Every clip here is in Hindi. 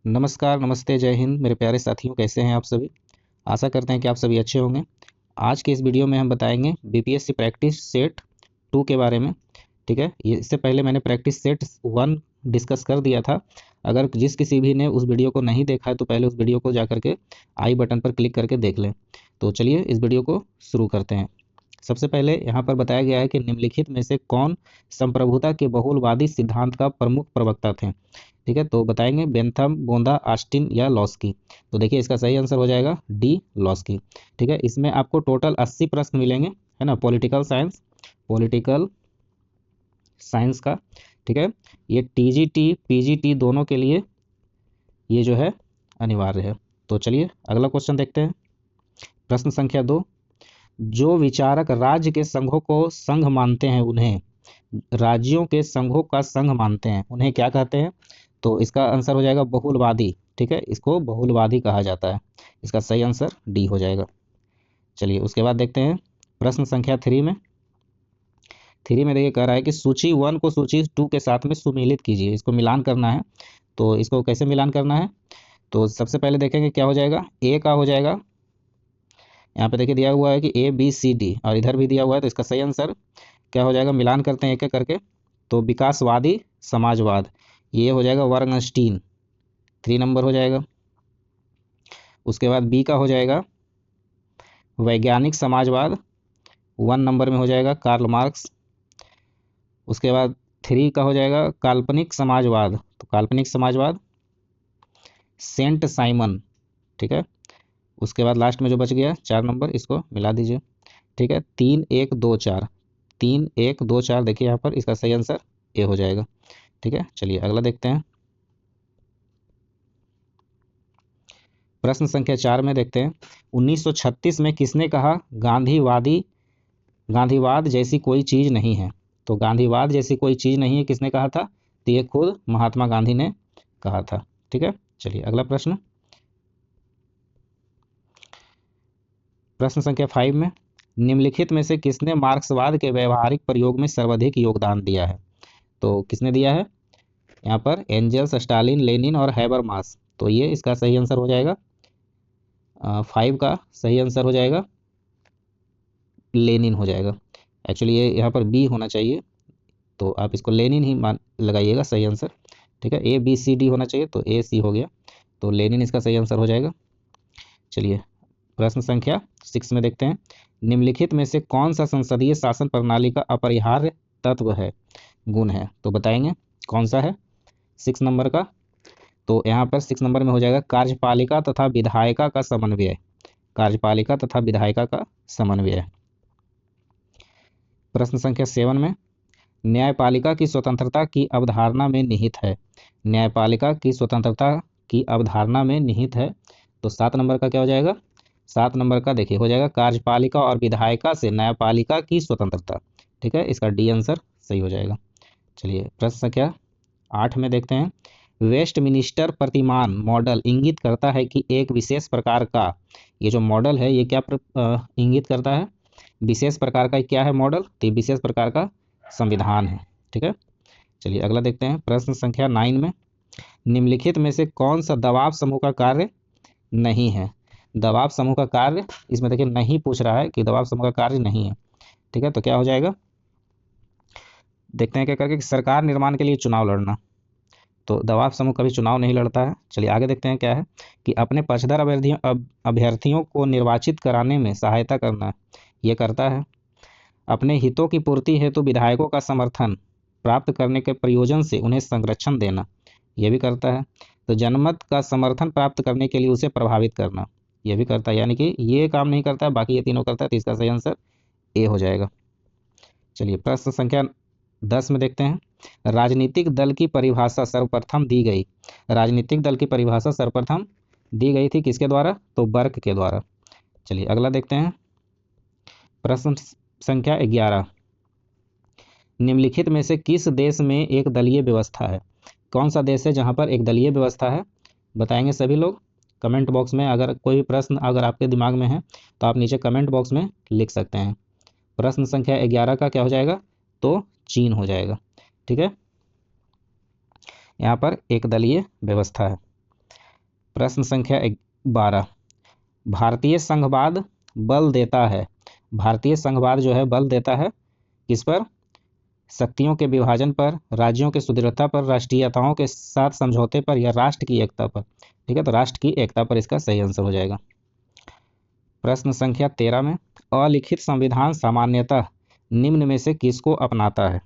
नमस्कार, नमस्ते, जय हिंद मेरे प्यारे साथियों, कैसे हैं आप सभी। आशा करते हैं कि आप सभी अच्छे होंगे। आज के इस वीडियो में हम बताएंगे बीपीएससी प्रैक्टिस सेट 2 के बारे में। ठीक है, ये इससे पहले मैंने प्रैक्टिस सेट 1 डिस्कस कर दिया था। अगर जिस किसी भी ने उस वीडियो को नहीं देखा है तो पहले उस वीडियो को जा करके आई बटन पर क्लिक करके देख लें। तो चलिए इस वीडियो को शुरू करते हैं। सबसे पहले यहाँ पर बताया गया है कि निम्नलिखित में से कौन संप्रभुता के बहुलवादी सिद्धांत का प्रमुख प्रवक्ता थे। ठीक है, तो बताएंगे बेंथम, बोंदा, ऑस्टिन या लॉस्की। तो देखिए इसका सही आंसर हो जाएगा डी, लॉस्की। ठीक है, इसमें आपको टोटल 80 प्रश्न मिलेंगे, है ना, पॉलिटिकल साइंस का। ठीक है, ये टीजीटी पीजीटी दोनों के लिए ये जो है अनिवार्य है। तो चलिए अगला क्वेश्चन देखते हैं। प्रश्न संख्या 2, जो विचारक राज्य के संघों को संघ मानते हैं उन्हें, राज्यों के संघों का संघ मानते हैं उन्हें क्या कहते हैं। तो इसका आंसर हो जाएगा बहुलवादी। ठीक है, इसको बहुलवादी कहा जाता है। इसका सही आंसर डी हो जाएगा। चलिए उसके बाद देखते हैं प्रश्न संख्या 3 में। देखिए कह रहा है कि सूची 1 को सूची 2 के साथ में सुमेलित कीजिए। इसको मिलान करना है। तो इसको कैसे मिलान करना है, तो सबसे पहले देखेंगे क्या हो जाएगा। ए का हो जाएगा, यहाँ पे देखिए दिया हुआ है कि ABCD और इधर भी दिया हुआ है, तो इसका सही आंसर क्या हो जाएगा। मिलान करते हैं एक एक करके। तो विकासवादी समाजवाद, ये हो जाएगा वर्नस्टीन, 3 नंबर हो जाएगा। उसके बाद बी का हो जाएगा वैज्ञानिक समाजवाद, 1 नंबर में हो जाएगा कार्ल मार्क्स। उसके बाद 3 का हो जाएगा काल्पनिक समाजवाद, तो काल्पनिक समाजवाद सेंट साइमन। ठीक है, उसके बाद लास्ट में जो बच गया 4 नंबर, इसको मिला दीजिए। ठीक है, 3 1 2 4, 3 1 2 4, देखिए यहाँ पर इसका सही आंसर ए हो जाएगा। ठीक है, चलिए अगला देखते हैं। प्रश्न संख्या 4 में देखते हैं 1936 में किसने कहा गांधीवाद जैसी कोई चीज नहीं है। तो गांधीवाद जैसी कोई चीज नहीं है किसने कहा था, तो ये खुद महात्मा गांधी ने कहा था। ठीक है, चलिए अगला प्रश्न। प्रश्न संख्या 5 में निम्नलिखित में से किसने मार्क्सवाद के व्यवहारिक प्रयोग में सर्वाधिक योगदान दिया है। तो किसने दिया है, यहाँ पर एंजल्स, स्टालिन, लेनिन और हैबरमास। तो ये इसका सही आंसर हो जाएगा 5 का सही आंसर हो जाएगा लेनिन हो जाएगा। एक्चुअली ये यहाँ पर बी होना चाहिए, तो आप इसको लेनिन ही मान लगाइएगा सही आंसर। ठीक है, ABCD होना चाहिए, तो AC हो गया, तो लेनिन इसका सही आंसर हो जाएगा। चलिए प्रश्न संख्या 6 में देखते हैं निम्नलिखित में से कौन सा संसदीय शासन प्रणाली का अपरिहार्य तत्व है, गुण है। तो बताएंगे कौन सा है 6 नंबर का। तो यहाँ पर 6 नंबर में हो जाएगा कार्यपालिका तथा विधायिका का समन्वय, कार्यपालिका तथा विधायिका का समन्वय। प्रश्न संख्या 7 में न्यायपालिका की स्वतंत्रता की अवधारणा में निहित है, न्यायपालिका की स्वतंत्रता की अवधारणा में निहित है। तो 7 नंबर का क्या हो जाएगा, 7 नंबर का देखिए हो जाएगा कार्यपालिका और विधायिका से न्यायपालिका की स्वतंत्रता। ठीक है, इसका डी आंसर सही हो जाएगा। चलिए प्रश्न संख्या 8 में देखते हैं वेस्टमिनिस्टर प्रतिमान मॉडल इंगित करता है कि एक विशेष प्रकार का, ये जो मॉडल है ये क्या इंगित करता है, विशेष प्रकार का क्या है मॉडल, तो विशेष प्रकार का संविधान है। ठीक है, चलिए अगला देखते हैं। प्रश्न संख्या 9 में निम्नलिखित में से कौन सा दबाव समूह का कार्य नहीं है। दबाव समूह का कार्य इसमें देखिए नहीं पूछ रहा है कि दबाव समूह का कार्य नहीं है। ठीक है, तो क्या हो जाएगा, देखते हैं क्या करके, सरकार निर्माण के लिए चुनाव लड़ना। तो दबाव समूह कभी चुनाव नहीं लड़ता है। चलिए आगे देखते हैं क्या है कि अपने पक्षधर अभ्यर्थियों को निर्वाचित कराने में सहायता करना, ये करता है। अपने हितों की पूर्ति हेतु विधायकों का समर्थन प्राप्त करने के प्रयोजन से उन्हें संरक्षण देना, यह भी करता है। तो जनमत का समर्थन प्राप्त करने के लिए उसे प्रभावित करना, यह भी करता है। यानी कि ये काम नहीं करता है, बाकी ये तीनों करता है, तो इसका सही आंसर ए हो जाएगा। चलिए प्रश्न संख्या 10 में देखते हैं राजनीतिक दल की परिभाषा सर्वप्रथम दी गई, राजनीतिक दल की परिभाषा सर्वप्रथम दी गई थी किसके द्वारा, तो बर्क के द्वारा। चलिए अगला देखते हैं। प्रश्न संख्या 11 निम्नलिखित में से किस देश में एक दलीय व्यवस्था है। कौन सा देश है जहां पर एक दलीय व्यवस्था है, बताएंगे सभी लोग कमेंट बॉक्स में। अगर कोई भी प्रश्न अगर आपके दिमाग में है तो आप नीचे कमेंट बॉक्स में लिख सकते हैं। प्रश्न संख्या 11 का क्या हो जाएगा, तो चीन हो जाएगा। ठीक है, यहाँ पर एक दलीय व्यवस्था है। प्रश्न संख्या 12, भारतीय संघवाद बल देता है, भारतीय संघवाद जो है बल देता है किस पर? शक्तियों के विभाजन पर, राज्यों के सुदृढ़ता पर, राष्ट्रीयताओं के साथ समझौते पर, या राष्ट्र की एकता पर। ठीक है, तो राष्ट्र की एकता पर इसका सही आंसर हो जाएगा। प्रश्न संख्या 13 में, अलिखित संविधान सामान्यतः निम्न में से किसको अपनाता है?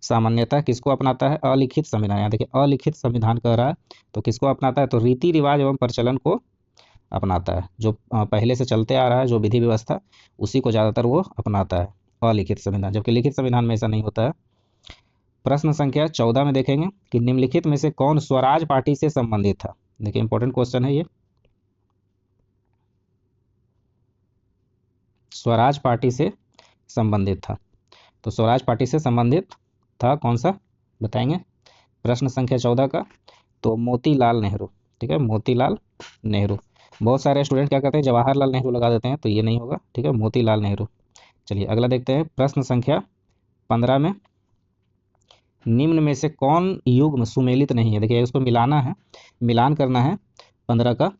सामान्यतः किसको अपनाता है? अलिखित संविधान। यहाँ देखिए अलिखित संविधान कह रहा है तो किसको अपनाता है? तो रीति रिवाज एवं प्रचलन को अपनाता है। जो पहले से चलते आ रहा है जो विधि व्यवस्था, उसी को ज़्यादातर वो अपनाता है, अलिखित संविधान, जबकि लिखित संविधान में ऐसा नहीं होता है। प्रश्न संख्या 14 में देखेंगे कि निम्नलिखित में से कौन स्वराज पार्टी से संबंधित था? देखिए इंपॉर्टेंट क्वेश्चन है ये। स्वराज पार्टी से संबंधित था, तो स्वराज पार्टी से संबंधित था कौन सा, बताएंगे? प्रश्न संख्या 14 का तो मोतीलाल नेहरू। ठीक है, मोतीलाल नेहरू। बहुत सारे स्टूडेंट क्या करते हैं, जवाहरलाल नेहरू लगा देते हैं, तो ये नहीं होगा। ठीक है, मोतीलाल नेहरू। चलिए अगला देखते हैं। प्रश्न संख्या 15 में, निम्न में से कौन युग्म सुमेलित नहीं है? देखिए उसको मिलाना है, मिलान करना है 15 का,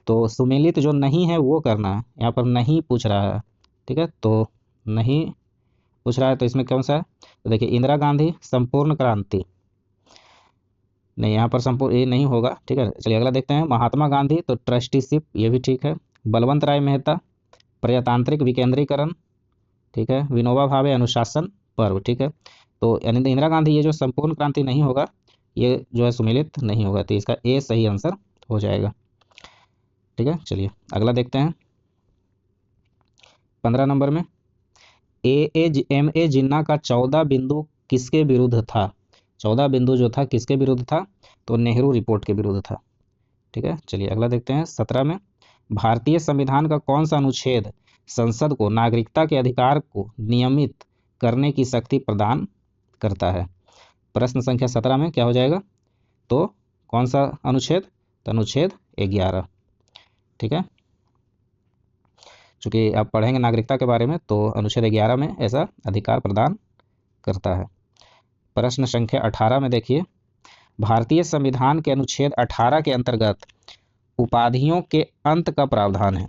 तो सुमेलित जो नहीं है वो करना है। यहाँ पर नहीं पूछ रहा है, ठीक है, तो नहीं पूछ रहा है, तो इसमें कौन सा है? तो देखिए इंदिरा गांधी संपूर्ण क्रांति, नहीं यहाँ पर संपूर्ण ये नहीं होगा। ठीक है, चलिए अगला देखते हैं। महात्मा गांधी तो ट्रस्टीशिप, ये भी ठीक है। बलवंत राय मेहता प्रजातांत्रिक विकेंद्रीकरण, ठीक है। विनोबा भावे अनुशासन पर्व, ठीक है। तो यानी इंदिरा गांधी ये जो संपूर्ण क्रांति नहीं होगा, ये जो है सुमेलित नहीं होगा, तो इसका ए सही आंसर हो जाएगा। ठीक है, चलिए अगला देखते हैं। 15 नंबर में, एम ए जिन्ना का 14 बिंदु किसके विरुद्ध था? 14 बिंदु जो था किसके विरुद्ध था? तो नेहरू रिपोर्ट के विरुद्ध था। ठीक है, चलिए अगला देखते हैं। 17 में, भारतीय संविधान का कौन सा अनुच्छेद संसद को नागरिकता के अधिकार को नियमित करने की शक्ति प्रदान करता है? प्रश्न संख्या 17 में क्या हो जाएगा? तो कौन सा अनुच्छेद? तो अनुच्छेद 11। ठीक है, चूंकि आप पढ़ेंगे नागरिकता के बारे में, तो अनुच्छेद 11 में ऐसा अधिकार प्रदान करता है। प्रश्न संख्या 18 में देखिए, भारतीय संविधान के अनुच्छेद 18 के अंतर्गत उपाधियों के अंत का प्रावधान है।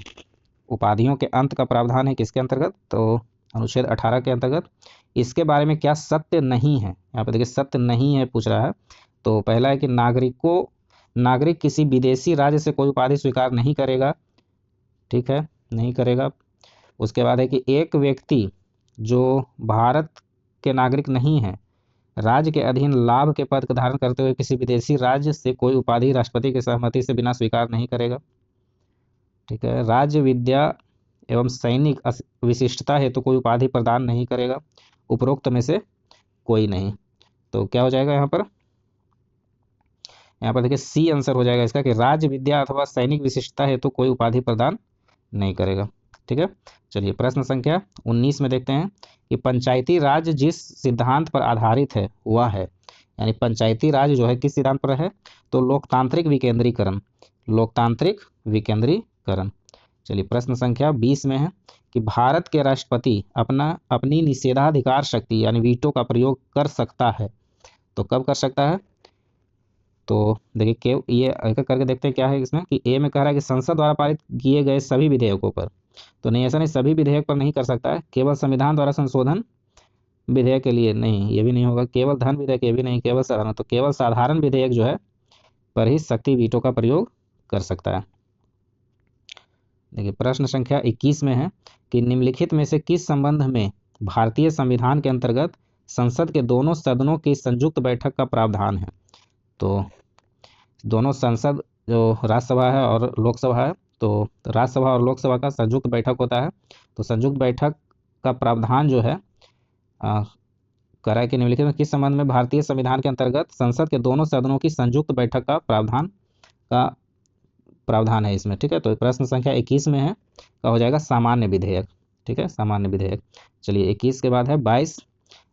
उपाधियों के अंत का प्रावधान है किसके अंतर्गत? तो अनुच्छेद 18 के अंतर्गत। इसके बारे में क्या सत्य नहीं है? यहाँ पर देखिए सत्य नहीं है पूछ रहा है। तो पहला है कि नागरिक किसी विदेशी राज्य से कोई उपाधि स्वीकार नहीं करेगा। ठीक है, नहीं करेगा। उसके बाद है कि एक व्यक्ति जो भारत के नागरिक नहीं है, राज्य के अधीन लाभ के पद का धारण करते हुए किसी विदेशी राज्य से कोई उपाधि राष्ट्रपति की सहमति से बिना स्वीकार नहीं करेगा। ठीक है, राज्य विद्या एवं सैनिक विशिष्टता है तो कोई उपाधि प्रदान नहीं करेगा। उपरोक्त में से कोई नहीं। तो क्या हो जाएगा यहाँ पर? यहाँ पर देखिए सी आंसर हो जाएगा इसका, कि राज्य विद्या अथवा सैनिक विशिष्टता है तो कोई उपाधि प्रदान नहीं करेगा। ठीक है, चलिए प्रश्न संख्या 19 में देखते हैं कि पंचायती राज जिस सिद्धांत पर आधारित है वह है, यानी पंचायती राज जो है किस सिद्धांत पर है? तो लोकतांत्रिक विकेंद्रीकरण, लोकतांत्रिक विकेंद्रीकरण। चलिए प्रश्न संख्या 20 में है कि भारत के राष्ट्रपति अपनी निषेधाधिकार शक्ति यानी वीटो का प्रयोग कर सकता है, तो कब कर सकता है? तो देखिए ये करके देखते हैं क्या है इसमें, कि ए में कह रहा है कि संसद द्वारा पारित किए गए सभी विधेयकों पर, तो नहीं, ऐसा नहीं, सभी विधेयक पर नहीं कर सकता है। केवल संविधान द्वारा संशोधन विधेयक के लिए नहीं, ये भी नहीं होगा। केवल धन विधेयक, ये भी नहीं। केवल साधारण, तो केवल साधारण विधेयक जो है पर ही शक्ति वीटो का प्रयोग कर सकता है। देखिए प्रश्न संख्या 21 में है कि निम्नलिखित में से किस संबंध में भारतीय संविधान के अंतर्गत संसद के दोनों सदनों की संयुक्त बैठक का प्रावधान है? तो दोनों संसद जो राज्यसभा है और लोकसभा है, तो राज्यसभा और लोकसभा का संयुक्त बैठक होता है। तो संयुक्त बैठक का प्रावधान जो है करा कि निम्नलिखित में किस संबंध में भारतीय संविधान के अंतर्गत संसद के दोनों सदनों की संयुक्त बैठक का प्रावधान है इसमें। ठीक है, तो प्रश्न संख्या 21 में है का हो जाएगा सामान्य विधेयक। ठीक है, सामान्य विधेयक। चलिए 21 के बाद है 22,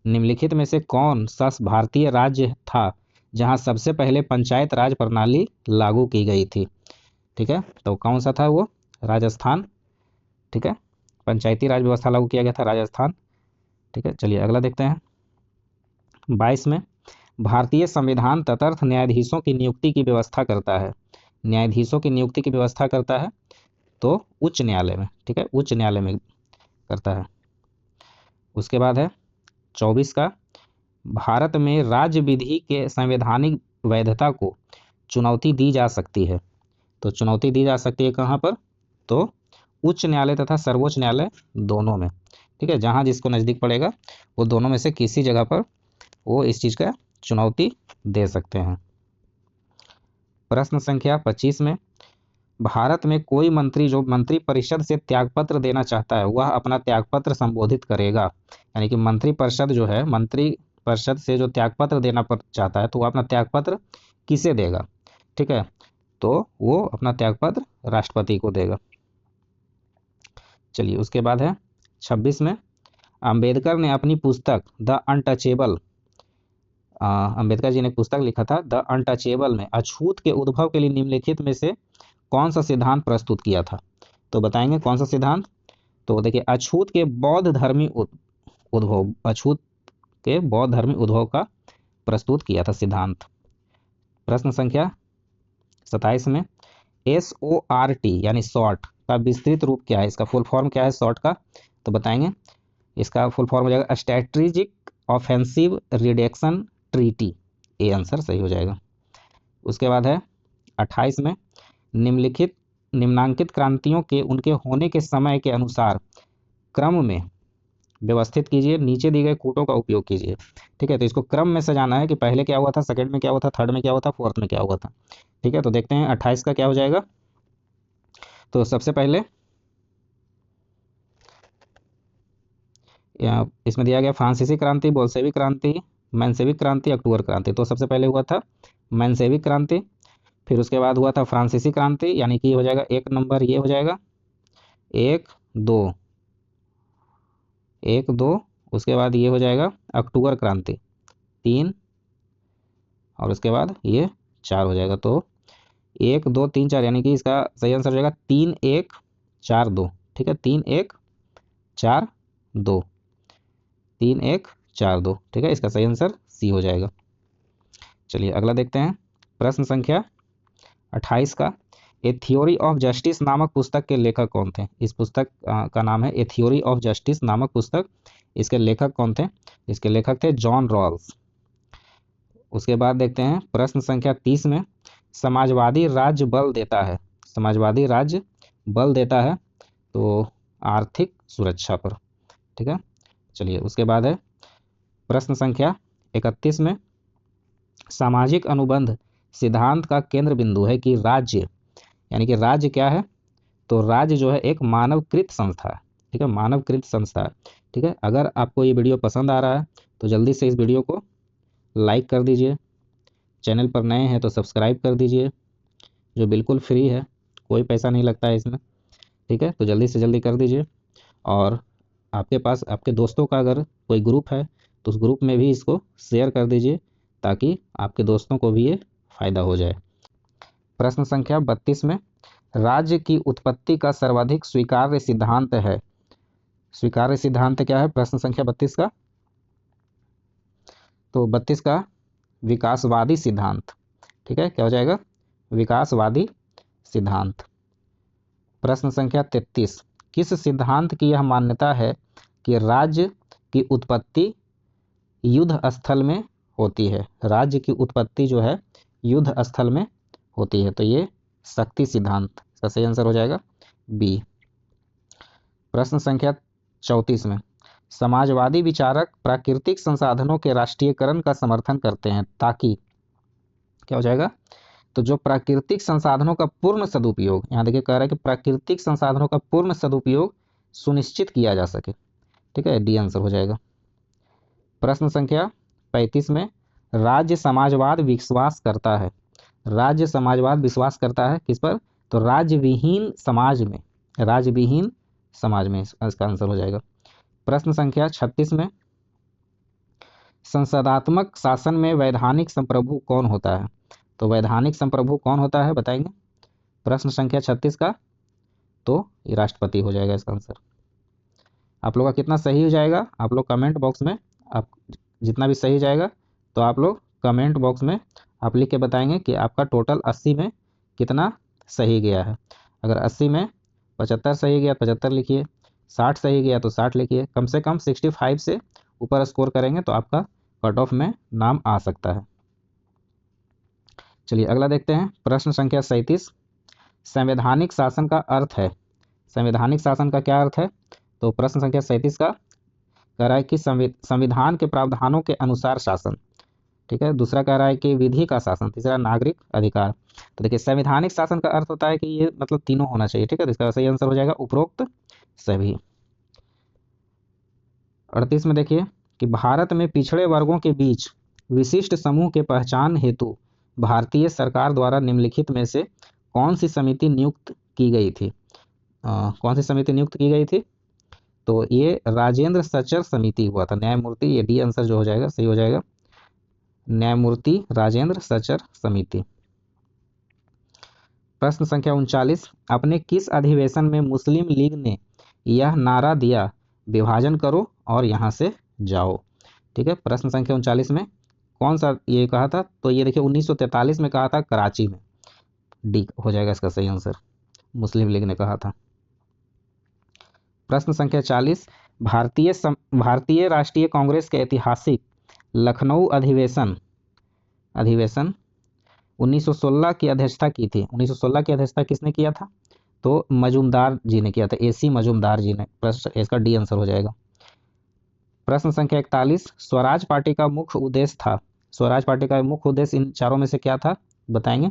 निम्नलिखित में से कौन सा भारतीय राज्य था जहां सबसे पहले पंचायत राज प्रणाली लागू की गई थी? ठीक है, तो कौन सा था वो? राजस्थान। ठीक है, पंचायती राज व्यवस्था लागू किया गया था राजस्थान। ठीक है, चलिए अगला देखते हैं। 22 में, भारतीय संविधान तटस्थ न्यायाधीशों की नियुक्ति की व्यवस्था करता है। न्यायाधीशों की नियुक्ति की व्यवस्था करता है? तो उच्च न्यायालय में, ठीक है, उच्च न्यायालय में करता है। उसके बाद है 24 का, भारत में राज्य विधि के संवैधानिक वैधता को चुनौती दी जा सकती है। तो चुनौती दी जा सकती है कहाँ पर? तो उच्च न्यायालय तथा सर्वोच्च न्यायालय दोनों में, ठीक है, जहाँ जिसको नज़दीक पड़ेगा वो दोनों में से किसी जगह पर वो इस चीज़ का चुनौती दे सकते हैं। प्रश्न संख्या 25 में, भारत में कोई मंत्री जो मंत्री परिषद से त्यागपत्र देना चाहता है वह अपना त्यागपत्र संबोधित करेगा। यानी कि मंत्री परिषद जो है, मंत्री परिषद से जो त्यागपत्र देना चाहता है तो वह अपना त्यागपत्र किसे देगा? ठीक है, तो वो अपना त्यागपत्र राष्ट्रपति को देगा। चलिए उसके बाद है 26 में, अंबेडकर ने अपनी पुस्तक द अनटचेबल, अंबेडकर जी ने पुस्तक लिखा था द अनटचेबल में अछूत के उद्भव के लिए निम्नलिखित में से कौन सा सिद्धांत प्रस्तुत किया था? तो बताएंगे कौन सा सिद्धांत? तो देखिए, अछूत के बौद्ध धर्मी उद्भव, अछूत के बौद्ध धर्मी उद्भव का प्रस्तुत किया था सिद्धांत। प्रश्न संख्या 27 में, SORT यानी शॉर्ट का विस्तृत रूप क्या है? इसका फुल फॉर्म क्या है शॉर्ट का? तो बताएंगे, इसका फुल फॉर्म हो जाएगा स्ट्रैटेजिक ऑफेंसिव रिडक्शन ट्रीटी। ये आंसर सही हो जाएगा। उसके बाद है 28 में, निम्नांकित क्रांतियों के उनके होने के समय के अनुसार क्रम में व्यवस्थित कीजिए, नीचे दिए गए कूटों का उपयोग कीजिए। ठीक है, तो इसको क्रम में सजाना है कि पहले क्या हुआ था, सेकंड में क्या हुआ था, थर्ड में क्या हुआ था, फोर्थ में क्या हुआ था। ठीक है, तो देखते हैं 28 का क्या हो जाएगा। तो सबसे पहले इसमें दिया गया फ्रांसीसी क्रांति, बोल्शेविक क्रांति, मेंशेविक क्रांति, अक्टूबर क्रांति। तो सबसे पहले हुआ था मेंशेविक क्रांति, फिर उसके बाद हुआ था फ्रांसीसी क्रांति, यानी कि हो जाएगा 1 नंबर, ये हो जाएगा 1 2 1 2। उसके बाद ये हो जाएगा अक्टूबर क्रांति 3, और उसके बाद ये 4 हो जाएगा। तो 1 2 3 4, यानी कि इसका सही आंसर हो जाएगा 3 1 4 2। ठीक है, 3 1 4 2, 3 1 4 2। ठीक है, इसका सही आंसर सी हो जाएगा। चलिए अगला देखते हैं। प्रश्न संख्या 28 का, ए थ्योरी ऑफ जस्टिस नामक पुस्तक के लेखक कौन थे? इस पुस्तक का नाम है ए थ्योरी ऑफ जस्टिस नामक पुस्तक। इसके लेखक कौन थे? इसके लेखक थे जॉन रॉल्स। उसके बाद देखते हैं प्रश्न संख्या 30 में, समाजवादी राज्य बल देता है, समाजवादी राज्य बल देता है तो आर्थिक सुरक्षा पर। ठीक है, चलिए उसके बाद है प्रश्न संख्या 31 में, सामाजिक अनुबंध सिद्धांत का केंद्र बिंदु है कि राज्य, यानी कि राज्य क्या है? तो राज्य जो है एक मानवकृत संस्था है। ठीक है, मानवकृत संस्था है। ठीक है, अगर आपको ये वीडियो पसंद आ रहा है तो जल्दी से इस वीडियो को लाइक कर दीजिए, चैनल पर नए हैं तो सब्सक्राइब कर दीजिए, जो बिल्कुल फ्री है, कोई पैसा नहीं लगता है इसमें। ठीक है, तो जल्दी से जल्दी कर दीजिए, और आपके पास आपके दोस्तों का अगर कोई ग्रुप है तो उस ग्रुप में भी इसको शेयर कर दीजिए ताकि आपके दोस्तों को भी ये फ़ायदा हो जाए। प्रश्न संख्या 32 में, राज्य की उत्पत्ति का सर्वाधिक स्वीकार्य सिद्धांत है, स्वीकार्य सिद्धांत क्या है प्रश्न संख्या 32 का? तो 32 का विकासवादी सिद्धांत। ठीक है, क्या हो जाएगा? विकासवादी सिद्धांत। प्रश्न संख्या 33, किस सिद्धांत की यह मान्यता है कि राज्य की उत्पत्ति युद्ध स्थल में होती है? राज्य की उत्पत्ति जो है युद्ध स्थल में होती है, तो ये शक्ति सिद्धांत, इसका सही आंसर हो जाएगा बी। प्रश्न संख्या 34 में, समाजवादी विचारक प्राकृतिक संसाधनों के राष्ट्रीयकरण का समर्थन करते हैं ताकि, क्या हो जाएगा? तो जो प्राकृतिक संसाधनों का पूर्ण सदुपयोग, यहाँ देखिए कह रहा है कि प्राकृतिक संसाधनों का पूर्ण सदुपयोग सुनिश्चित किया जा सके। ठीक है, डी आंसर हो जाएगा। प्रश्न संख्या 35 में, राज्य समाजवाद विश्वास करता है, राज्य समाजवाद विश्वास करता है किस पर? तो राज्य विहीन समाज में, राज्य विहीन समाज में, इसका आंसर हो जाएगा। प्रश्न संख्या 36 में, संसदात्मक शासन में वैधानिक संप्रभु कौन होता है? तो वैधानिक संप्रभु कौन होता है बताएंगे प्रश्न संख्या 36 का? तो ये राष्ट्रपति हो जाएगा इसका आंसर। आप लोग का कितना सही हो जाएगा आप लोग कमेंट बॉक्स में, आप जितना भी सही जाएगा तो आप लोग कमेंट बॉक्स में आप लिख के बताएंगे कि आपका टोटल 80 में कितना सही गया है। अगर 80 में 75 सही गया 75 लिखिए, 60 सही गया तो 60 लिखिए। कम से कम 65 से ऊपर स्कोर करेंगे तो आपका कट ऑफ में नाम आ सकता है। चलिए अगला देखते हैं, प्रश्न संख्या 37। संवैधानिक शासन का अर्थ है। संवैधानिक शासन का क्या अर्थ है? तो प्रश्न संख्या 37 का कह रहा है कि संविधान के प्रावधानों के अनुसार शासन। ठीक है, दूसरा कह रहा है कि विधि का शासन, तीसरा नागरिक अधिकार। तो देखिए संवैधानिक शासन का अर्थ होता है कि ये मतलब तीनों होना चाहिए। ठीक है, तो इसका सही आंसर हो जाएगा उपरोक्त सभी। 38 में देखिए कि भारत में पिछड़े वर्गों के बीच विशिष्ट समूह के पहचान हेतु भारतीय सरकार द्वारा निम्नलिखित में से कौन सी समिति नियुक्त की गई थी? कौन सी समिति नियुक्त की गई थी? तो ये राजेंद्र सचर समिति हुआ था। न्यायमूर्ति, ये डी आंसर जो हो जाएगा सही हो जाएगा, न्यायमूर्ति राजेंद्र सचर समिति। प्रश्न संख्या 39। अपने किस अधिवेशन में मुस्लिम लीग ने यह नारा दिया, विभाजन करो और यहाँ से जाओ? ठीक है, प्रश्न संख्या 39 में कौन सा ये कहा था? तो ये देखिए 1943 में कहा था, कराची में। डी हो जाएगा इसका सही आंसर, मुस्लिम लीग ने कहा था। प्रश्न संख्या 40। भारतीय राष्ट्रीय कांग्रेस के ऐतिहासिक लखनऊ अधिवेशन 1916 की अध्यक्षता की थी। 1916 की अध्यक्षता किसने किया था? तो मजूमदार जी ने किया था, एसी मजूमदार जी ने। प्रश्न इसका डी आंसर हो जाएगा। प्रश्न संख्या 41। स्वराज पार्टी का मुख्य उद्देश्य था। स्वराज पार्टी का मुख्य उद्देश्य इन चारों में से क्या था, बताएंगे?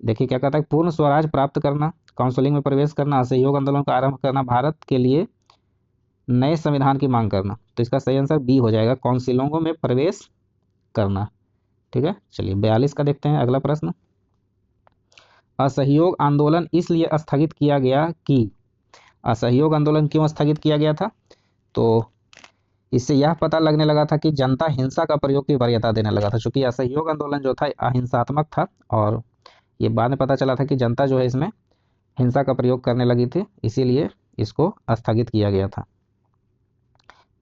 देखिए क्या कहता है, पूर्ण स्वराज प्राप्त करना, काउंसिलिंग में प्रवेश करना, असहयोग आंदोलन का आरंभ करना, भारत के लिए नए संविधान की मांग करना। तो इसका सही आंसर बी हो जाएगा, काउंसिलों में प्रवेश करना। ठीक है, चलिए 42 का देखते हैं अगला प्रश्न। असहयोग आंदोलन इसलिए स्थगित किया गया कि, असहयोग आंदोलन क्यों स्थगित किया गया था? तो इससे यह पता लगने लगा था कि जनता हिंसा का प्रयोग की वरीयता देने लगा था, क्योंकि असहयोग आंदोलन जो था अहिंसात्मक था और ये बाद में पता चला था कि जनता जो है इसमें हिंसा का प्रयोग करने लगी थी, इसीलिए इसको स्थगित किया गया था।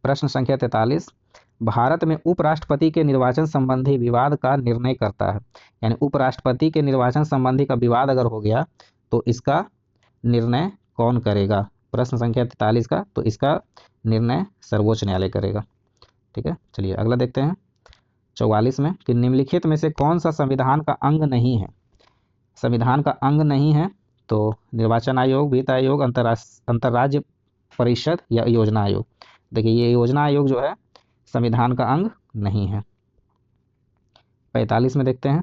प्रश्न संख्या 43। भारत में उपराष्ट्रपति के निर्वाचन संबंधी विवाद का निर्णय करता है। यानी उपराष्ट्रपति के निर्वाचन संबंधी का विवाद अगर हो गया तो इसका निर्णय कौन करेगा? प्रश्न संख्या 43 का, तो इसका निर्णय सर्वोच्च न्यायालय करेगा। ठीक है, चलिए अगला देखते हैं 44 में कि निम्नलिखित में से कौन सा संविधान का अंग नहीं है? संविधान का अंग नहीं है तो निर्वाचन आयोग, वित्त आयोग, अंतर्राज्य परिषद या योजना आयोग। देखिए ये योजना आयोग जो है संविधान का अंग नहीं है। 45 में देखते हैं,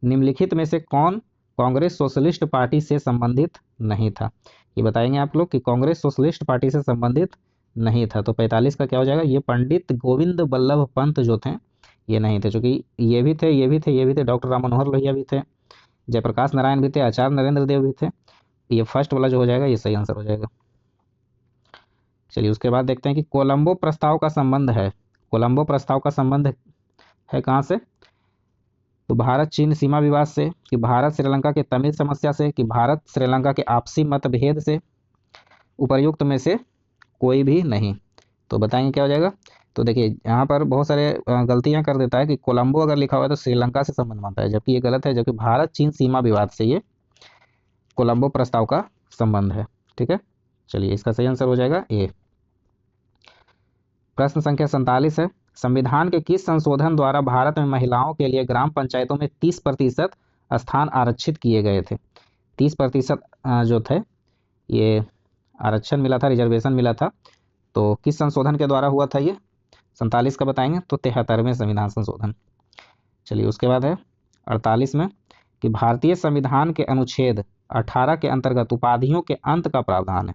निम्नलिखित में से कौन कांग्रेस सोशलिस्ट पार्टी से संबंधित नहीं था? ये बताएंगे आप लोग कि कांग्रेस सोशलिस्ट पार्टी से संबंधित नहीं था। तो 45 का क्या हो जाएगा? ये पंडित गोविंद बल्लभ पंत जो थे ये नहीं थे, क्योंकि ये भी थे, डॉक्टर राम मनोहर लोहिया भी थे, जयप्रकाश नारायण भी थे, आचार्य नरेंद्र देव भी थे। ये फर्स्ट वाला जो हो जाएगा ये सही आंसर हो जाएगा। चलिए उसके बाद देखते हैं कि कोलंबो प्रस्ताव का संबंध है। कोलंबो प्रस्ताव का संबंध है कहाँ से? तो भारत चीन सीमा विवाद से, कि भारत श्रीलंका के तमिल समस्या से, कि भारत श्रीलंका के आपसी मतभेद से, उपर्युक्त में से कोई भी नहीं। तो बताएंगे क्या हो जाएगा? तो देखिए यहाँ पर बहुत सारे गलतियां कर देता है कि कोलंबो अगर लिखा हुआ है तो श्रीलंका से संबंध मानता है, जबकि ये गलत है, जबकि भारत चीन सीमा विवाद से ये कोलंबो प्रस्ताव का संबंध है। ठीक है, चलिए इसका सही आंसर हो जाएगा ए। प्रश्न संख्या 47 है, संविधान के किस संशोधन द्वारा भारत में महिलाओं के लिए ग्राम पंचायतों में 30% स्थान आरक्षित किए गए थे? 30% जो थे ये आरक्षण मिला था, रिजर्वेशन मिला था। तो किस संशोधन के द्वारा हुआ था ये? 47 का बताएंगे तो 73वें संविधान संशोधन। चलिए उसके बाद है 48 में कि भारतीय संविधान के अनुच्छेद 18 के अंतर्गत उपाधियों के अंत का प्रावधान है।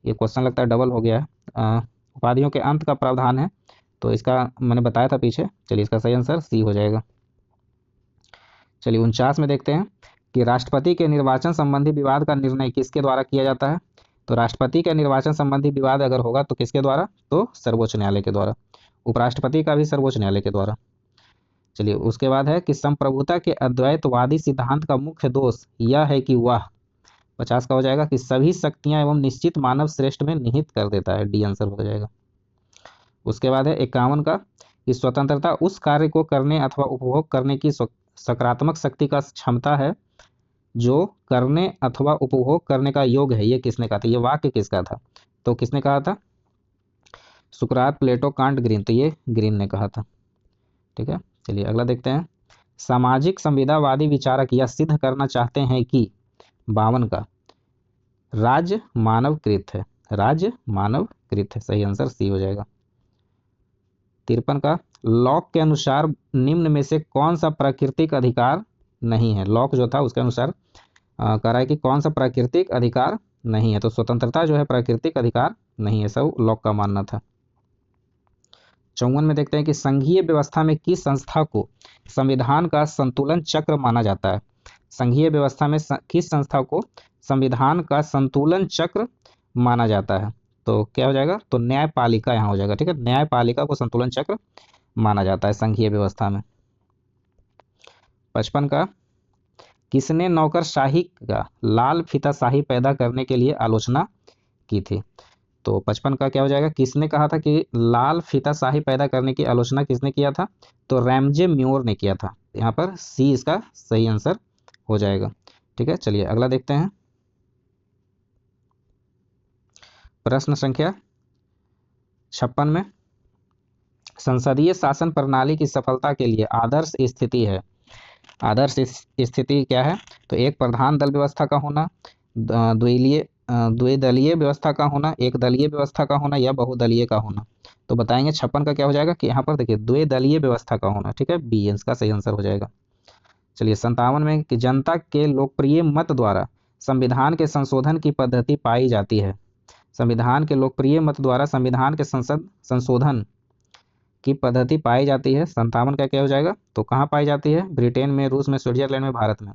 ये क्वेश्चन लगता है डबल हो गया है, उपाधियों के अंत का प्रावधान है, तो इसका मैंने बताया था पीछे। चलिए इसका सही आंसर सी हो जाएगा। चलिए 49 में देखते हैं कि राष्ट्रपति के निर्वाचन संबंधी विवाद का निर्णय किसके द्वारा किया जाता है? तो राष्ट्रपति के निर्वाचन संबंधी विवाद अगर होगा तो किसके द्वारा? तो सर्वोच्च न्यायालय के द्वारा। उपराष्ट्रपति का भी सर्वोच्च न्यायालय के द्वारा। चलिए उसके बाद है कि संप्रभुता के अद्वैतवादी सिद्धांत का मुख्य दोष यह है कि वह, 50 का हो जाएगा, कि सभी शक्तियां एवं निश्चित मानव श्रेष्ठ में निहित कर देता है। डी आंसर हो जाएगा। उसके बाद है 51 का कि स्वतंत्रता उस कार्य को करने अथवा उपभोग करने की सकारात्मक शक्ति का क्षमता है जो करने अथवा उपभोग करने का योग्य है, ये किसने कहा था, ये वाक्य किसका था, तो किसने कहा था, सुकरात, प्लेटो, कांट, ग्रीन, तो ये ग्रीन ने कहा था। ठीक है, चलिए अगला देखते हैं। सामाजिक संविदावादी विचारक यह सिद्ध करना चाहते हैं कि 52 का राज्य मानवकृत है, राज्य मानवकृत है, सही आंसर सी हो जाएगा। 53 का लॉक के अनुसार निम्न में से कौन सा प्राकृतिक अधिकार नहीं है, लॉक जो था उसके अनुसार कह रहा है कि कौन सा प्राकृतिक अधिकार नहीं है, तो स्वतंत्रता जो है प्राकृतिक अधिकार नहीं है, सब लॉक का मानना था। 54 में देखते हैं कि संघीय व्यवस्था में किस संस्था को संविधान का संतुलन चक्र माना जाता है, संघीय व्यवस्था में किस संस्था को संविधान का संतुलन चक्र माना जाता है, तो क्या हो जाएगा, तो न्यायपालिका यहाँ हो जाएगा। ठीक है, न्यायपालिका को संतुलन चक्र माना जाता है संघीय व्यवस्था में। 55 का किसने नौकरशाही का लाल फीताशाही पैदा करने के लिए आलोचना की थी, तो 55 का क्या हो जाएगा, किसने कहा था कि लाल फीताशाही पैदा करने की आलोचना किसने किया था, तो रैमजे म्योर ने किया था, यहाँ पर सी इसका सही आंसर हो जाएगा। ठीक है, चलिए अगला देखते हैं। प्रश्न संख्या 56 में संसदीय शासन प्रणाली की सफलता के लिए आदर्श स्थिति है, आदर्श स्थिति क्या है, तो एक प्रधान दल व्यवस्था का होना, द्विदलीय व्यवस्था का होना, एक दलीय व्यवस्था का होना, या बहुदलीय का होना, तो बताएंगे 56 का क्या हो जाएगा कि यहाँ पर देखिए द्विदलीय व्यवस्था का होना। ठीक है, बी इसका सही आंसर हो जाएगा। चलिए 57 में कि जनता के लोकप्रिय मत द्वारा संविधान के संशोधन की पद्धति पाई जाती है, संविधान के लोकप्रिय मत द्वारा संविधान के संशोधन की पद्धति पाई जाती है, 57 का क्या हो जाएगा, तो कहाँ पाई जाती है, ब्रिटेन में, रूस में, स्विट्जरलैंड में, भारत में,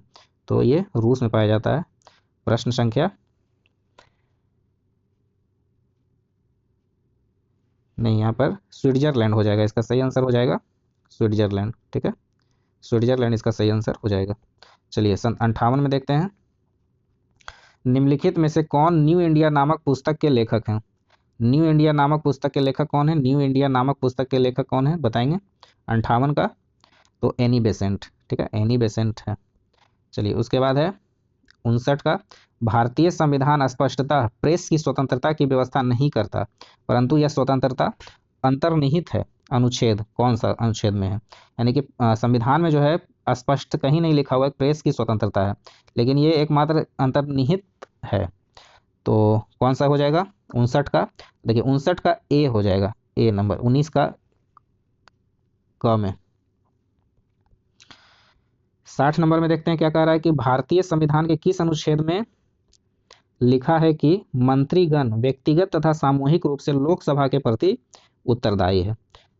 तो ये रूस में पाया जाता है। प्रश्न संख्या नहीं, यहाँ पर स्विट्जरलैंड हो जाएगा, इसका सही आंसर हो जाएगा स्विट्जरलैंड। ठीक है, स्विट्जरलैंड इसका सही आंसर हो जाएगा। चलिए सन 58 में देखते हैं, निम्नलिखित में से कौन न्यू इंडिया नामक पुस्तक के लेखक हैं, न्यू इंडिया नामक पुस्तक के लेखक कौन है, न्यू इंडिया नामक पुस्तक के लेखक कौन है, बताएंगे। 58 का तो एनी बेसेंट। ठीक है, एनी बेसेंट है। चलिए उसके बाद है 59 का भारतीय संविधान स्पष्टतः प्रेस की स्वतंत्रता की व्यवस्था नहीं करता, परंतु यह स्वतंत्रता अंतर्निहित है, अनुच्छेद कौन सा अनुच्छेद में है, यानी कि संविधान में जो है स्पष्ट कहीं नहीं लिखा हुआ है प्रेस की स्वतंत्रता है, लेकिन ये एकमात्र अंतर्निहित है, तो कौन सा हो जाएगा 59 का, देखिए 59 का ए हो जाएगा, ए नंबर, 19 का क में। 60 नंबर में देखते हैं क्या कह रहा है कि भारतीय संविधान के किस अनुच्छेद में लिखा है कि मंत्रीगण व्यक्तिगत तथा सामूहिक रूप से लोकसभा के प्रति उत्तरदायी है,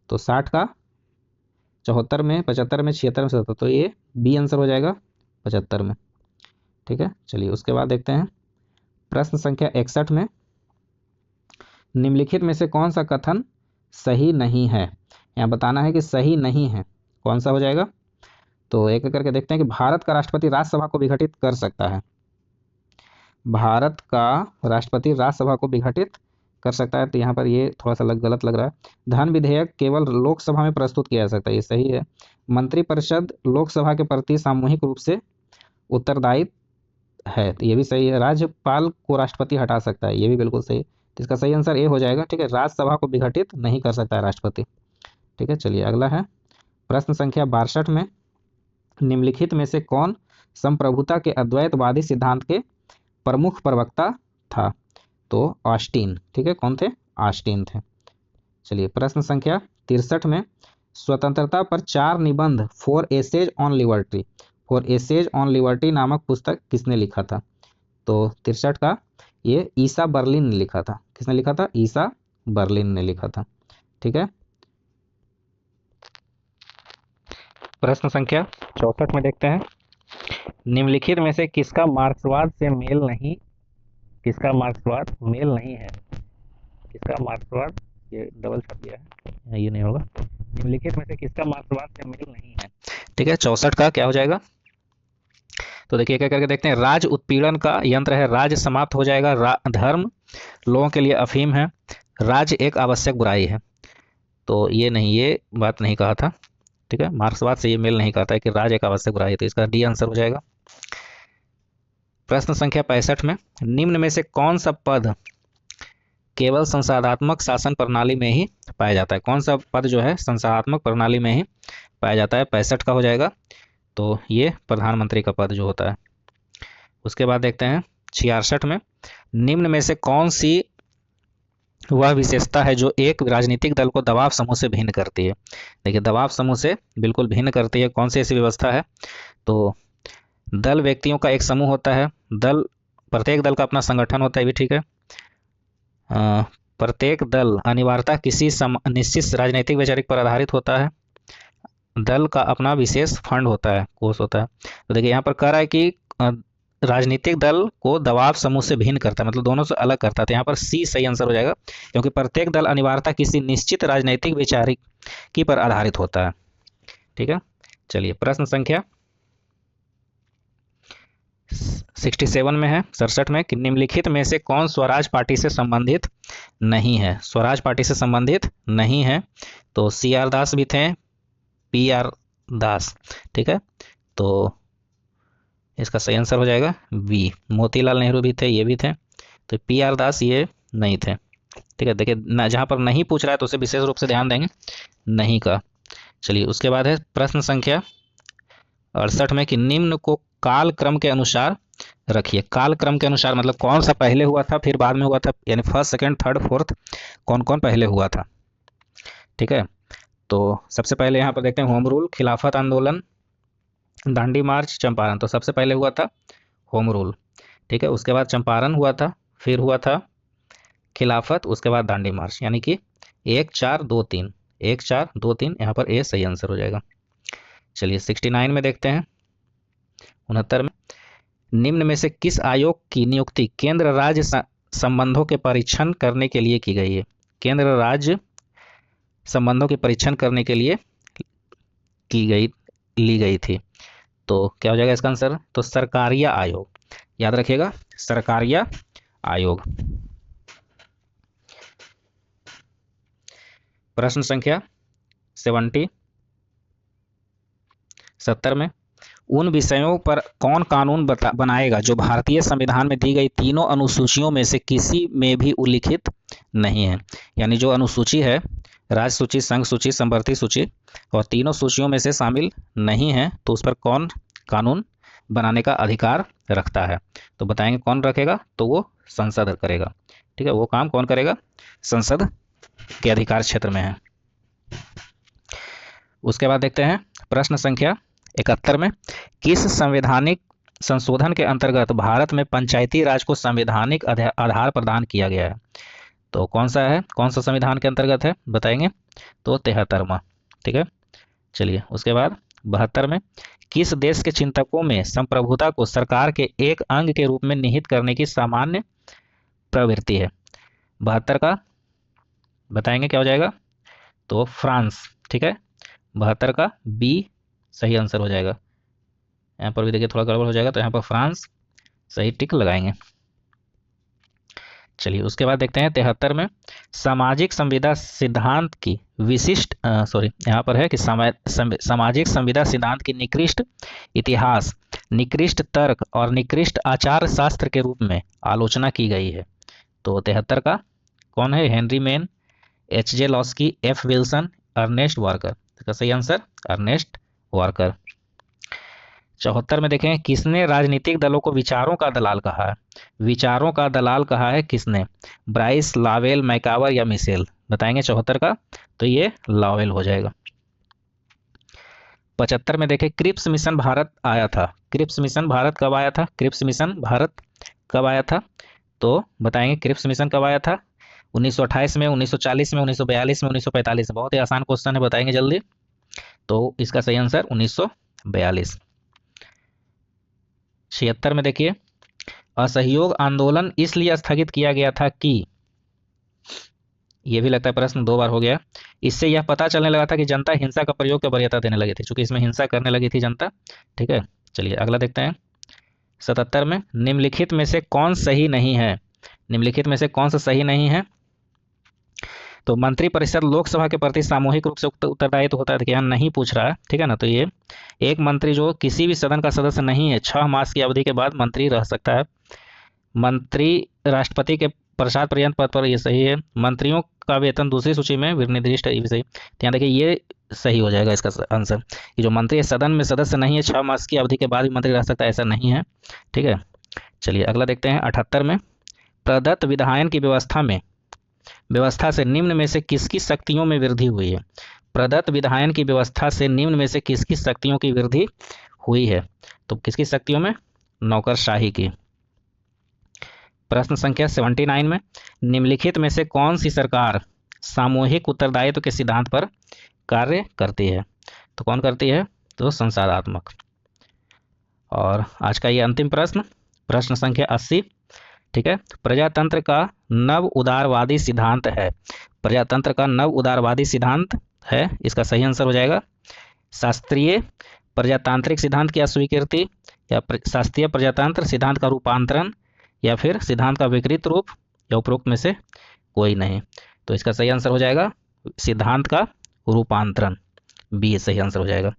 तो 60 का 74 में, 75 में, 76 में, 77, तो ये बी आंसर हो जाएगा 75 में। ठीक है, चलिए उसके बाद देखते हैं प्रश्न संख्या 61 में निम्नलिखित में से कौन सा कथन सही नहीं है, यहाँ बताना है कि सही नहीं है, कौन सा हो जाएगा, तो एक एक करके देखते हैं कि भारत का राष्ट्रपति राज्यसभा को विघटित कर सकता है, भारत का राष्ट्रपति राज्यसभा को विघटित कर सकता है, तो यहाँ पर ये थोड़ा सा गलत लग रहा है। धन विधेयक केवल लोकसभा में प्रस्तुत किया जा सकता है, ये सही है। मंत्रिपरिषद लोकसभा के प्रति सामूहिक रूप से उत्तरदायी है, तो ये भी सही है। राज्यपाल को राष्ट्रपति हटा सकता है, ये भी बिल्कुल सही है, तो इसका सही आंसर ए हो जाएगा। ठीक है, राज्यसभा को विघटित नहीं कर सकता है राष्ट्रपति। ठीक है, चलिए अगला है प्रश्न संख्या 62 में निम्नलिखित में से कौन संप्रभुता के अद्वैतवादी सिद्धांत के प्रमुख प्रवक्ता था, तो ऑस्टिन। ठीक है, कौन थे, ऑस्टिन थे। चलिए प्रश्न संख्या 63 में स्वतंत्रता पर 4 निबंध फॉर एसेज ऑन लिबर्टी नामक पुस्तक किसने लिखा था, तो 63 का ये ईसा बर्लिन ने लिखा था, किसने लिखा था, ईसा बर्लिन ने लिखा था। ठीक है, प्रश्न संख्या 64 में देखते हैं निम्नलिखित में से किसका मार्क्सवाद से मेल नहीं, किसका मार्क्सवाद मेल नहीं है, किसका मार्क्सवाद, ये डबल छप दिया है, ये नहीं होगा, निम्नलिखित में से किसका मार्क्सवाद से मेल नहीं है। ठीक है, 64 का क्या हो जाएगा, तो देखिए क्या करके देखते हैं, राज उत्पीड़न का यंत्र है, राज समाप्त हो जाएगा, धर्म लोगों के लिए अफीम है, राज एक आवश्यक बुराई है, तो ये नहीं, ये बात नहीं कहा था। ठीक है, मार्क्सवाद से ये मेल नहीं खाता है कि राज एक आवश्यक बुराई है, तो इसका डी आंसर हो जाएगा। प्रश्न संख्या 65 में निम्न में से कौन सा पद केवल संसाधनात्मक शासन प्रणाली में ही पाया जाता है? कौन सा पद जो है संसाधनात्मक प्रणाली में ही पाया जाता है? 65 का हो जाएगा। तो ये प्रधानमंत्री का पद जो होता है। उसके बाद देखते हैं 66 में निम्न में से कौन सी वह विशेषता है जो एक राजनीतिक दल को दबाव समूह से भिन्न करती है? देखिए, दबाव समूह से बिल्कुल भिन्न करती है। कौन सी ऐसी व्यवस्था है? तो दल व्यक्तियों का एक समूह होता है। प्रत्येक दल का अपना संगठन होता है, भी ठीक है। प्रत्येक दल अनिवार्यतः किसी निश्चित राजनीतिक वैचारिक पर आधारित होता है। दल का अपना विशेष फंड होता है, कोष होता है। तो देखिए यहाँ पर कह रहा है कि राजनीतिक दल को दबाव समूह से भिन्न करता है, मतलब दोनों से अलग करता है। तो यहाँ पर सी सही आंसर हो जाएगा, क्योंकि प्रत्येक दल अनिवार्यतः किसी निश्चित राजनीतिक वैचारिक की पर आधारित होता है। ठीक है, चलिए प्रश्न संख्या 67 में है, 67 में कि निम्नलिखित में से कौन स्वराज पार्टी से संबंधित नहीं है? स्वराज पार्टी से संबंधित नहीं है। तो सी आर दास भी थे, पी आर दास। ठीक है, तो इसका सही आंसर हो जाएगा बी। मोतीलाल नेहरू भी थे, ये भी थे। तो पी आर दास ये नहीं थे। ठीक है, देखिए जहाँ पर नहीं पूछ रहा है तो उसे विशेष रूप से ध्यान देंगे नहीं का। चलिए उसके बाद है प्रश्न संख्या 68 में कि निम्न को काल क्रम के अनुसार रखिए। काल क्रम के अनुसार मतलब कौन सा पहले हुआ था फिर बाद में हुआ था, यानी फर्स्ट सेकंड थर्ड फोर्थ कौन कौन पहले हुआ था। ठीक है, तो सबसे पहले यहाँ पर देखते हैं होम रूल, खिलाफत आंदोलन, दांडी मार्च, चंपारण। तो सबसे पहले हुआ था होम रूल। ठीक है, उसके बाद चंपारण हुआ था, फिर हुआ था खिलाफत, उसके बाद दांडी मार्च, यानी कि 1 4 2 3, 1 4 2 3, यहाँ पर ए सही आंसर हो जाएगा। चलिए 69 में देखते हैं, 69 में निम्न में से किस आयोग की नियुक्ति केंद्र राज्य संबंधों के परीक्षण करने के लिए की गई है? केंद्र राज्य संबंधों के परीक्षण करने के लिए ली गई थी। तो क्या हो जाएगा इसका आंसर? तो सरकारिया आयोग, याद रखिएगा, सरकारिया आयोग। प्रश्न संख्या 70 में उन विषयों पर कौन कानून बनाएगा जो भारतीय संविधान में दी गई तीनों अनुसूचियों में से किसी में भी उल्लिखित नहीं है? यानी जो अनुसूची है, राज्य सूची, संघ सूची, संवर्ती सूची, और तीनों सूचियों में से शामिल नहीं है, तो उस पर कौन कानून बनाने का अधिकार रखता है? तो बताएंगे कौन रखेगा, तो वो संसद करेगा। ठीक है, वो काम कौन करेगा? संसद के अधिकार क्षेत्र में है। उसके बाद देखते हैं प्रश्न संख्या 71 में किस संवैधानिक संशोधन के अंतर्गत भारत में पंचायती राज को संवैधानिक आधार प्रदान किया गया है? तो कौन सा है, कौन सा संविधान के अंतर्गत है बताएंगे? तो 73वां। ठीक है, चलिए उसके बाद 72 में किस देश के चिंतकों में संप्रभुता को सरकार के एक अंग के रूप में निहित करने की सामान्य प्रवृत्ति है? 72 का बताएंगे क्या हो जाएगा? तो फ्रांस। ठीक है, 72 का बी सही आंसर हो जाएगा। यहाँ पर भी देखिए थोड़ा गड़बड़ हो जाएगा, तो यहाँ पर फ्रांस सही टिक लगाएंगे। चलिए उसके बाद देखते हैं 73 में सामाजिक संविदा सिद्धांत की विशिष्ट यहाँ पर है कि सामाजिक संविदा सिद्धांत की निकृष्ट इतिहास, निकृष्ट तर्क और निकृष्ट आचार शास्त्र के रूप में आलोचना की गई है। तो 73 का कौन है? Henry Maine, H J Laski, F Wilson, Ernest Barker. इसका सही आंसर अर्नेस्ट वार्कर। 74 में देखें किसने राजनीतिक दलों को विचारों का दलाल कहा है? विचारों का दलाल कहा है किसने? ब्राइस, लावेल, मैकावर या मिशेल? बताएंगे 74 का, तो ये लावेल हो जाएगा। 75 में देखें क्रिप्स मिशन भारत आया था। क्रिप्स मिशन भारत कब आया था? क्रिप्स मिशन भारत कब आया था? तो बताएंगे क्रिप्स मिशन कब आया था? 1928 में, 1940 में, 1942 में, 1945 में। बहुत ही आसान क्वेश्चन है, बताएंगे जल्दी। तो इसका सही आंसर 1942। 76 में देखिए असहयोग आंदोलन इसलिए स्थगित किया गया था कि, यह भी लगता है प्रश्न 2 बार हो गया, इससे यह पता चलने लगा था कि जनता हिंसा का प्रयोग की वरीयता देने लगी थी, चूंकि इसमें हिंसा करने लगी थी जनता। ठीक है, चलिए अगला देखते हैं 77 में निम्नलिखित में से कौन सही नहीं है? निम्नलिखित में से कौन सा सही नहीं है? तो मंत्रिपरिषद लोकसभा के प्रति सामूहिक रूप से उत्तरदायित्व होता है, देखिए यहाँ नहीं पूछ रहा है, ठीक है ना। तो ये एक मंत्री जो किसी भी सदन का सदस्य नहीं है 6 मास की अवधि के बाद मंत्री रह सकता है। मंत्री राष्ट्रपति के प्रसाद पर्यंत पद पर, ये सही है। मंत्रियों का वेतन दूसरी सूची में निर्दिष्ट है, ये भी सही। ध्यान देखिए ये सही हो जाएगा इसका आंसर, कि जो मंत्री सदन में सदस्य नहीं है 6 मास की अवधि के बाद भी मंत्री रह सकता है, ऐसा नहीं है, ठीक है। चलिए अगला देखते हैं 78 में, प्रदत्त विधायन की व्यवस्था से निम्न में से किसकी शक्तियों में वृद्धि हुई है। प्रदत्त विधायन की व्यवस्था से निम्न में से किसकी शक्तियों की वृद्धि हुई है, तो किसकी शक्तियों में, नौकरशाही की। प्रश्न संख्या 79 में, निम्नलिखित में से कौन सी सरकार सामूहिक उत्तरदायित्व के सिद्धांत पर कार्य करती है, तो कौन करती है, तो संसारात्मक। और आज का ये अंतिम प्रश्न, प्रश्न संख्या 80, ठीक है। प्रजातंत्र का नव उदारवादी सिद्धांत है, प्रजातंत्र का नव उदारवादी सिद्धांत है, इसका सही आंसर हो जाएगा शास्त्रीय प्रजातांत्रिक सिद्धांत की अस्वीकृति, या शास्त्रीय प्रजातंत्र सिद्धांत का रूपांतरण, या फिर सिद्धांत का विकृत रूप, या उपरोक्त में से कोई नहीं। तो इसका सही आंसर हो जाएगा सिद्धांत का रूपांतरण, बी सही आंसर हो जाएगा,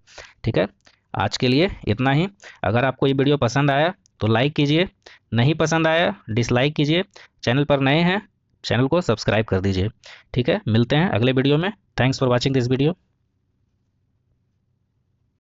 ठीक है। आज के लिए इतना ही। अगर आपको ये वीडियो पसंद आया तो लाइक कीजिए, नहीं पसंद आया डिसलाइक कीजिए। चैनल पर नए हैं, चैनल को सब्सक्राइब कर दीजिए, ठीक है। मिलते हैं अगले वीडियो में। Thanks for watching this video.